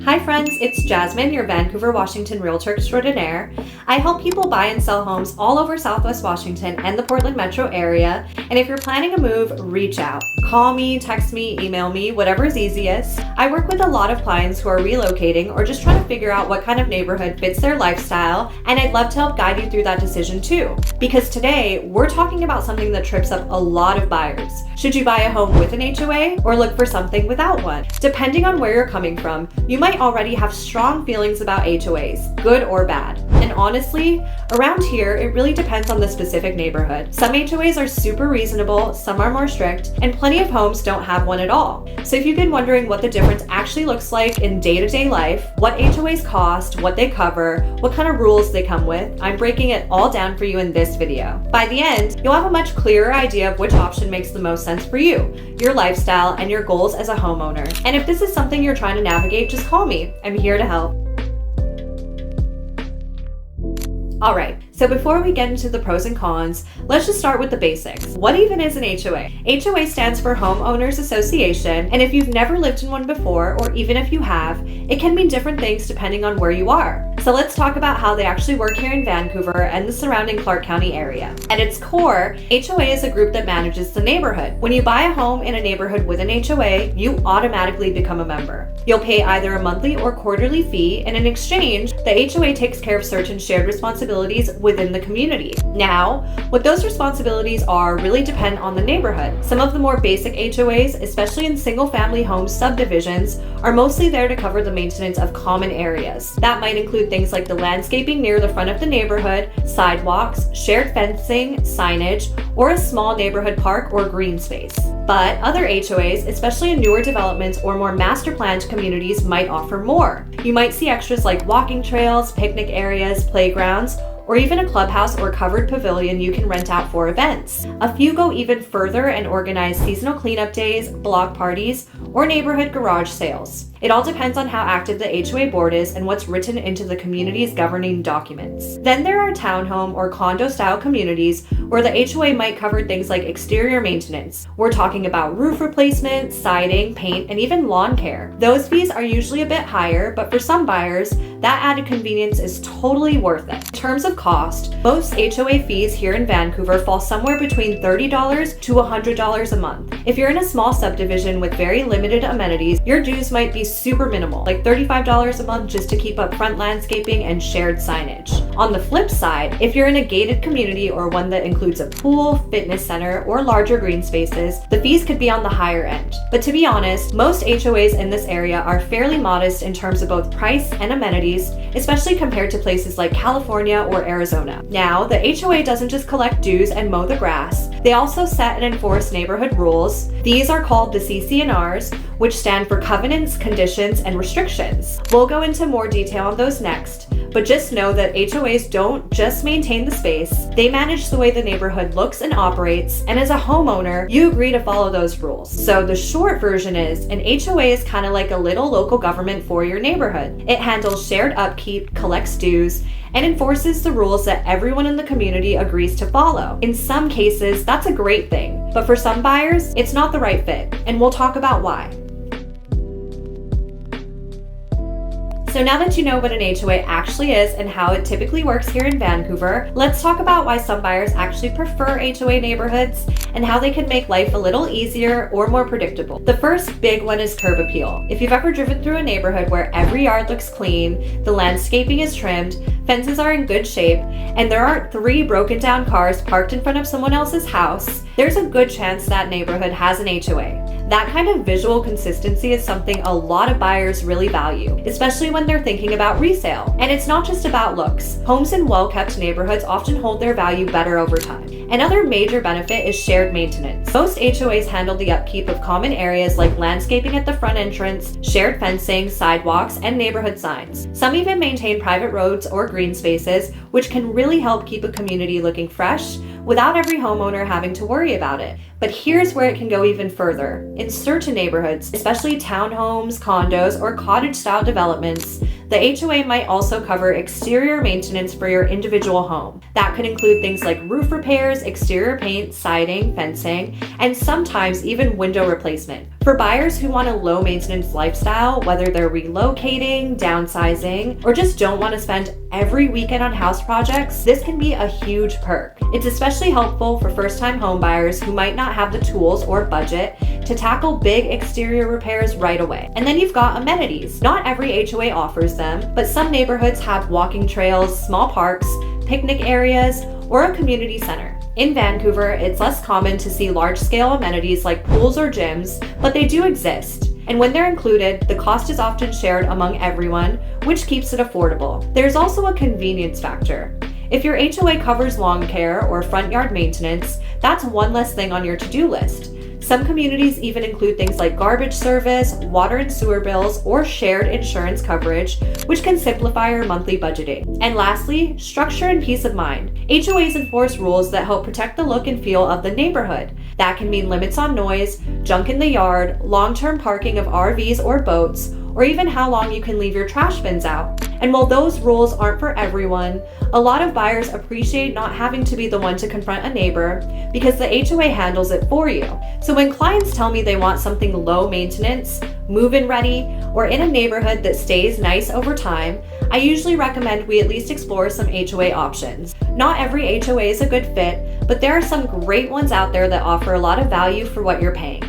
Hi friends, it's Jasmine, your Vancouver, Washington Realtor extraordinaire. I help people buy and sell homes all over Southwest Washington and the Portland metro area. And if you're planning a move, reach out. Call me, text me, email me, whatever is easiest. I work with a lot of clients who are relocating or just trying to figure out what kind of neighborhood fits their lifestyle, and I'd love to help guide you through that decision too. Because today, we're talking about something that trips up a lot of buyers. Should you buy a home with an HOA or look for something without one? Depending on where you're coming from, you might already have strong feelings about HOAs, good or bad. And honestly, around here, it really depends on the specific neighborhood. Some HOAs are super reasonable, some are more strict, and plenty of homes don't have one at all. So if you've been wondering what the difference actually looks like in day-to-day life, what HOAs cost, what they cover, what kind of rules they come with, I'm breaking it all down for you in this video. By the end, you'll have a much clearer idea of which option makes the most sense for you, your lifestyle, and your goals as a homeowner. And if this is something you're trying to navigate, just call me. I'm here to help. All right, so before we get into the pros and cons, let's just start with the basics. What even is an HOA? HOA stands for Homeowners Association, and if you've never lived in one before, or even if you have, it can mean different things depending on where you are. So let's talk about how they actually work here in Vancouver and the surrounding Clark County area. At its core, HOA is a group that manages the neighborhood. When you buy a home in a neighborhood with an HOA, you automatically become a member. You'll pay either a monthly or quarterly fee, and in exchange, the HOA takes care of certain shared responsibilities within the community. Now, what those responsibilities are really depend on the neighborhood. Some of the more basic HOAs, especially in single-family home subdivisions, are mostly there to cover the maintenance of common areas. That might include things like the landscaping near the front of the neighborhood, sidewalks, shared fencing, signage, or a small neighborhood park or green space. But other HOAs, especially in newer developments or more master-planned communities, might offer more. You might see extras like walking trails, picnic areas, playgrounds, or even a clubhouse or covered pavilion you can rent out for events. A few go even further and organize seasonal cleanup days, block parties, or neighborhood garage sales. It all depends on how active the HOA board is and what's written into the community's governing documents. Then there are townhome or condo-style communities where the HOA might cover things like exterior maintenance. We're talking about roof replacement, siding, paint, and even lawn care. Those fees are usually a bit higher, but for some buyers, that added convenience is totally worth it. In terms of cost, most HOA fees here in Vancouver fall somewhere between $30 to $100 a month. If you're in a small subdivision with very limited amenities, your dues might be super minimal, like $35 a month just to keep up front landscaping and shared signage. On the flip side, if you're in a gated community or one that includes a pool, fitness center, or larger green spaces, the fees could be on the higher end. But to be honest, most HOAs in this area are fairly modest in terms of both price and amenities, especially compared to places like California or Arizona. Now, the HOA doesn't just collect dues and mow the grass, they also set and enforce neighborhood rules. These are called the CC&Rs, which stand for covenants, conditions, and restrictions. We'll go into more detail on those next, but just know that HOAs don't just maintain the space, they manage the way the neighborhood looks and operates, and as a homeowner, you agree to follow those rules. So the short version is, an HOA is kind of like a little local government for your neighborhood. It handles shared upkeep, collects dues, and enforces the rules that everyone in the community agrees to follow. In some cases, that's a great thing, but for some buyers, it's not the right fit, and we'll talk about why. So now that you know what an HOA actually is and how it typically works here in Vancouver, let's talk about why some buyers actually prefer HOA neighborhoods and how they can make life a little easier or more predictable. The first big one is curb appeal. If you've ever driven through a neighborhood where every yard looks clean, the landscaping is trimmed, fences are in good shape, and there aren't 3 broken down cars parked in front of someone else's house, there's a good chance that neighborhood has an HOA. That kind of visual consistency is something a lot of buyers really value, especially when they're thinking about resale. And it's not just about looks. Homes in well-kept neighborhoods often hold their value better over time. Another major benefit is shared maintenance. Most HOAs handle the upkeep of common areas like landscaping at the front entrance, shared fencing, sidewalks, and neighborhood signs. Some even maintain private roads or green spaces, which can really help keep a community looking fresh without every homeowner having to worry about it. But here's where it can go even further. In certain neighborhoods, especially townhomes, condos, or cottage-style developments, the HOA might also cover exterior maintenance for your individual home. That could include things like roof repairs, exterior paint, siding, fencing, and sometimes even window replacement. For For buyers who want a low maintenance lifestyle, whether they're relocating, downsizing, or just don't want to spend every weekend on house projects, this can be a huge perk. It's especially helpful for first-time home buyers who might not have the tools or budget to tackle big exterior repairs right away. And then you've got amenities. Not every HOA offers them, but some neighborhoods have walking trails, small parks, picnic areas, or a community center. In Vancouver, it's less common to see large-scale amenities like pools or gyms, but they do exist. And when they're included, the cost is often shared among everyone, which keeps it affordable. There's also a convenience factor. If your HOA covers lawn care or front yard maintenance, that's one less thing on your to-do list. Some communities even include things like garbage service, water and sewer bills, or shared insurance coverage, which can simplify your monthly budgeting. And lastly, structure and peace of mind. HOAs enforce rules that help protect the look and feel of the neighborhood. That can mean limits on noise, junk in the yard, long-term parking of RVs or boats, or even how long you can leave your trash bins out. And while those rules aren't for everyone, a lot of buyers appreciate not having to be the one to confront a neighbor because the HOA handles it for you. So when clients tell me they want something low maintenance, move-in ready, or in a neighborhood that stays nice over time, I usually recommend we at least explore some HOA options. Not every HOA is a good fit, but there are some great ones out there that offer a lot of value for what you're paying.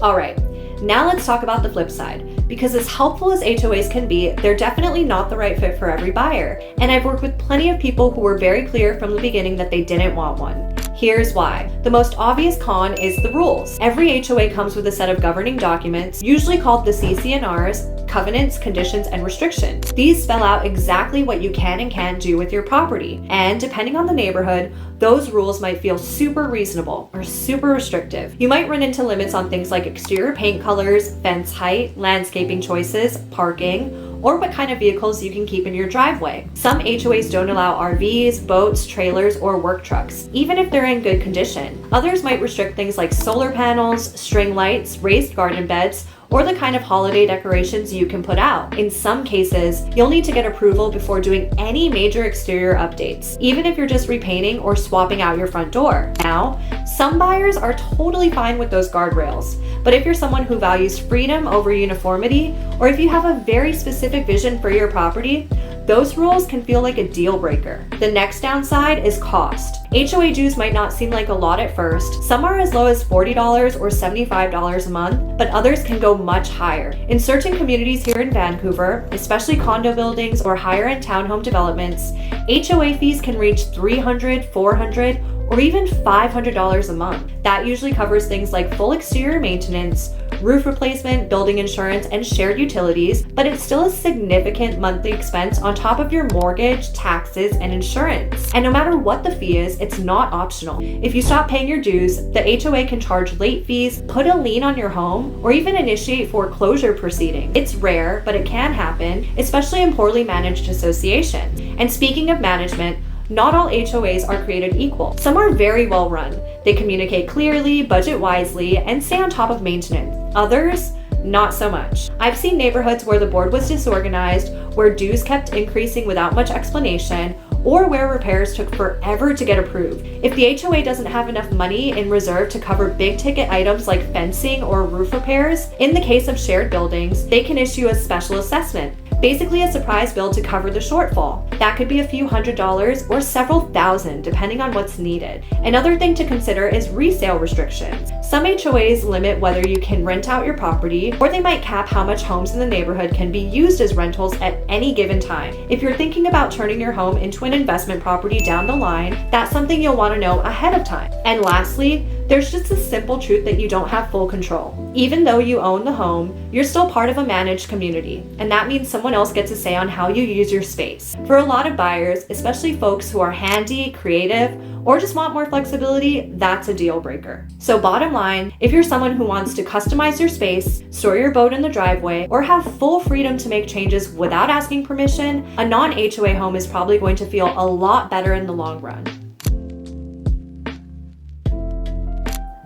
All right, now let's talk about the flip side. Because as helpful as HOAs can be, they're definitely not the right fit for every buyer. And I've worked with plenty of people who were very clear from the beginning that they didn't want one. Here's why. The most obvious con is the rules. Every HOA comes with a set of governing documents, usually called the CC&Rs, covenants, conditions, and restrictions. These spell out exactly what you can and can't do with your property. And depending on the neighborhood, those rules might feel super reasonable or super restrictive. You might run into limits on things like exterior paint colors, fence height, landscaping choices, parking, or what kind of vehicles you can keep in your driveway. Some HOAs don't allow RVs, boats, trailers, or work trucks, even if they're in good condition. Others might restrict things like solar panels, string lights, raised garden beds, or the kind of holiday decorations you can put out. In some cases, you'll need to get approval before doing any major exterior updates, even if you're just repainting or swapping out your front door. Now, some buyers are totally fine with those guardrails, but if you're someone who values freedom over uniformity, or if you have a very specific vision for your property, those rules can feel like a deal breaker. The next downside is cost. HOA dues might not seem like a lot at first. Some are as low as $40 or $75 a month, but others can go much higher. In certain communities here in Vancouver, especially condo buildings or higher-end townhome developments, HOA fees can reach $300, $400, or even $500 a month. That usually covers things like full exterior maintenance, roof replacement, building insurance, and shared utilities, but it's still a significant monthly expense on top of your mortgage, taxes, and insurance. And no matter what the fee is, it's not optional. If you stop paying your dues, the HOA can charge late fees, put a lien on your home, or even initiate foreclosure proceedings. It's rare, but it can happen, especially in poorly managed associations. And speaking of management, not all HOAs are created equal. Some are very well run. They communicate clearly, budget wisely, and stay on top of maintenance. Others, not so much. I've seen neighborhoods where the board was disorganized, where dues kept increasing without much explanation, or where repairs took forever to get approved. If the HOA doesn't have enough money in reserve to cover big ticket items like fencing or roof repairs, in the case of shared buildings, they can issue a special assessment, basically a surprise bill to cover the shortfall. That could be a few $100s or several thousand, depending on what's needed. Another thing to consider is resale restrictions. Some HOAs limit whether you can rent out your property, or they might cap how much homes in the neighborhood can be used as rentals at any given time. If you're thinking about turning your home into an investment property down the line, that's something you'll want to know ahead of time. And lastly, there's just a simple truth that you don't have full control. Even though you own the home, you're still part of a managed community, and that means someone else gets a say on how you use your space. For a lot of buyers, especially folks who are handy, creative, or just want more flexibility, that's a deal breaker. So bottom line, if you're someone who wants to customize your space, store your boat in the driveway, or have full freedom to make changes without asking permission, a non-HOA home is probably going to feel a lot better in the long run.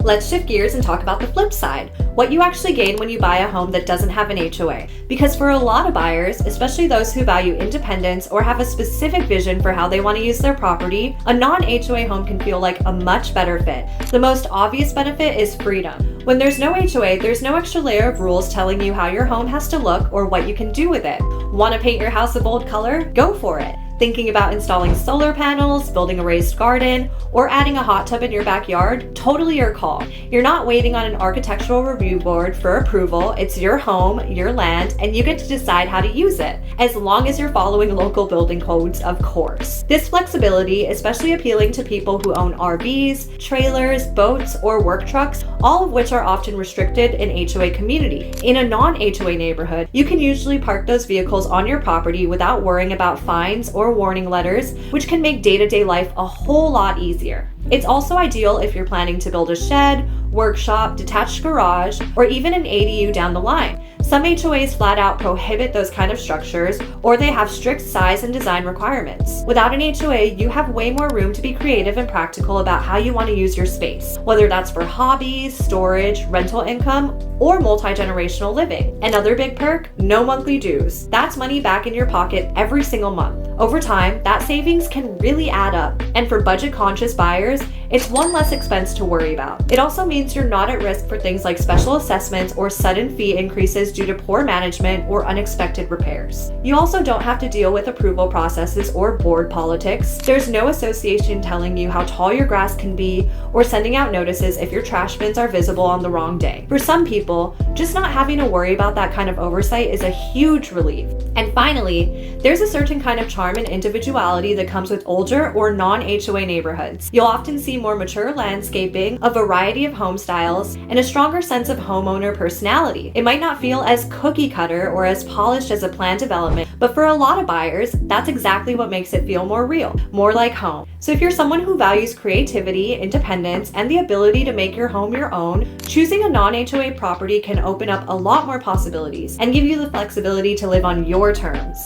Let's shift gears and talk about the flip side, what you actually gain when you buy a home that doesn't have an HOA. Because for a lot of buyers, especially those who value independence or have a specific vision for how they want to use their property, a non-HOA home can feel like a much better fit. The most obvious benefit is freedom. When there's no HOA, there's no extra layer of rules telling you how your home has to look or what you can do with it. Want to paint your house a bold color? Go for it. Thinking about installing solar panels, building a raised garden, or adding a hot tub in your backyard? Totally your call. You're not waiting on an architectural review board for approval. It's your home, your land, and you get to decide how to use it, as long as you're following local building codes, of course. This flexibility, especially appealing to people who own RVs, trailers, boats, or work trucks, all of which are often restricted in HOA community. In a non-HOA neighborhood, you can usually park those vehicles on your property without worrying about fines or warning letters, which can make day-to-day life a whole lot easier. It's also ideal if you're planning to build a shed, workshop, detached garage, or even an ADU down the line. Some HOAs flat out prohibit those kind of structures, or they have strict size and design requirements. Without an HOA, you have way more room to be creative and practical about how you want to use your space, whether that's for hobbies, storage, rental income, or multi-generational living. Another big perk, no monthly dues. That's money back in your pocket every single month. Over time, that savings can really add up, and for budget-conscious buyers, it's one less expense to worry about. It also means you're not at risk for things like special assessments or sudden fee increases due to poor management or unexpected repairs. You also don't have to deal with approval processes or board politics. There's no association telling you how tall your grass can be or sending out notices if your trash bins are visible on the wrong day. For some people, just not having to worry about that kind of oversight is a huge relief. And finally, there's a certain kind of charm and individuality that comes with older or non-HOA neighborhoods. You'll often see more mature landscaping, a variety of home styles, and a stronger sense of homeowner personality. It might not feel as cookie cutter or as polished as a planned development, but for a lot of buyers, that's exactly what makes it feel more real, more like home. So if you're someone who values creativity, independence, and the ability to make your home your own, choosing a non-HOA property can open up a lot more possibilities and give you the flexibility to live on your terms.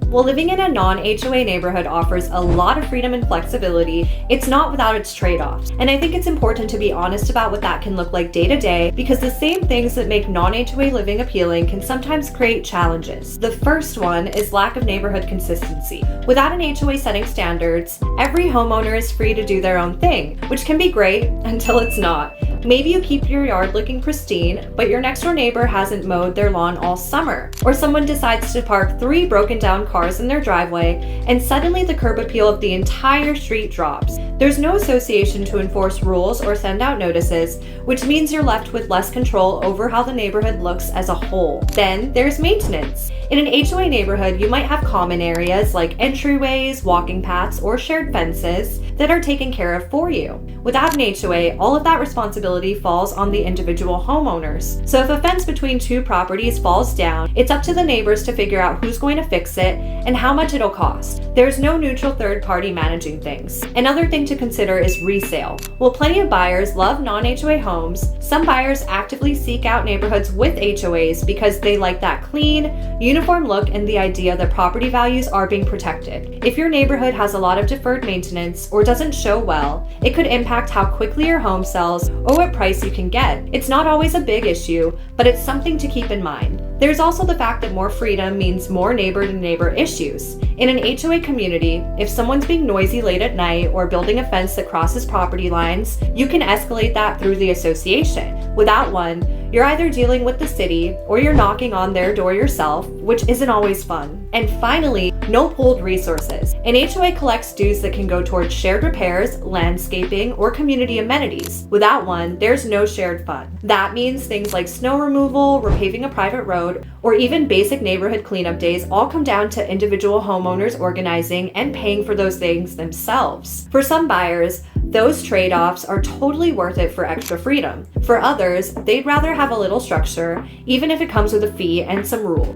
While living in a non-HOA neighborhood offers a lot of freedom and flexibility, it's not without its trade-offs. And I think it's important to be honest about what that can look like day to day, because the same things that make non-HOA living appealing can sometimes create challenges. The first one is lack of neighborhood consistency. Without an HOA setting standards, every homeowner is free to do their own thing, which can be great until it's not. Maybe you keep your yard looking pristine, but your next door neighbor hasn't mowed their lawn all summer. Or someone decides to park 3 broken down cars in their driveway, and suddenly the curb appeal of the entire street drops. There's no association to enforce rules or send out notices, which means you're left with less control over how the neighborhood looks as a whole. Then there's maintenance. In an HOA neighborhood, you might have common areas like entryways, walking paths, or shared fences that are taken care of for you. Without an HOA, all of that responsibility falls on the individual homeowners. So if a fence between 2 properties falls down, it's up to the neighbors to figure out who's going to fix it and how much it'll cost. There's no neutral third party managing things. Another thing to consider is resale. While plenty of buyers love non-HOA homes, some buyers actively seek out neighborhoods with HOAs because they like that clean, uniform look and the idea that property values are being protected. If your neighborhood has a lot of deferred maintenance or doesn't show well, it could impact how quickly your home sells or what price you can get. It's not always a big issue, but it's something to keep in mind. There's also the fact that more freedom means more neighbor-to-neighbor issues. In an HOA community, if someone's being noisy late at night or building a fence that crosses property lines, you can escalate that through the association. Without one, you're either dealing with the city or you're knocking on their door yourself, which isn't always fun. And finally, no pooled resources. An HOA collects dues that can go towards shared repairs, landscaping, or community amenities. Without one, there's no shared fund. That means things like snow removal, repaving a private road, or even basic neighborhood cleanup days all come down to individual homeowners organizing and paying for those things themselves. For some buyers, those trade-offs are totally worth it for extra freedom. For others, they'd rather have a little structure, even if it comes with a fee and some rules.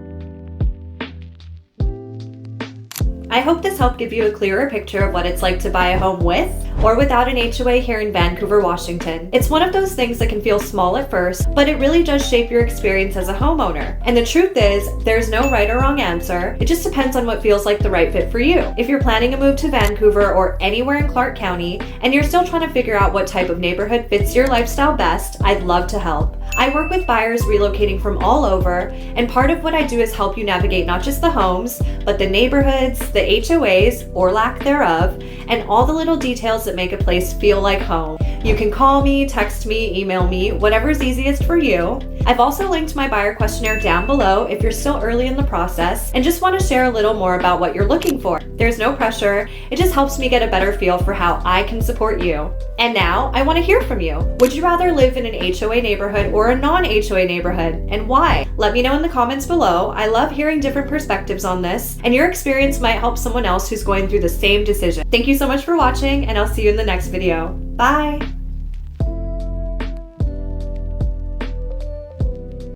I hope this helped give you a clearer picture of what it's like to buy a home with or without an HOA here in Vancouver, Washington. It's one of those things that can feel small at first, but it really does shape your experience as a homeowner. And the truth is, there's no right or wrong answer. It just depends on what feels like the right fit for you. If you're planning a move to Vancouver or anywhere in Clark County, and you're still trying to figure out what type of neighborhood fits your lifestyle best, I'd love to help. I work with buyers relocating from all over, and part of what I do is help you navigate not just the homes, but the neighborhoods, the HOAs, or lack thereof, and all the little details that make a place feel like home. You can call me, text me, email me, whatever's easiest for you. I've also linked my buyer questionnaire down below if you're still early in the process and just want to share a little more about what you're looking for. There's no pressure. It just helps me get a better feel for how I can support you. And now I want to hear from you. Would you rather live in an HOA neighborhood or a non-HOA neighborhood, and why? Let me know in the comments below. I love hearing different perspectives on this, and your experience might help someone else who's going through the same decision. Thank you so much for watching, and I'll see you in the next video. Bye!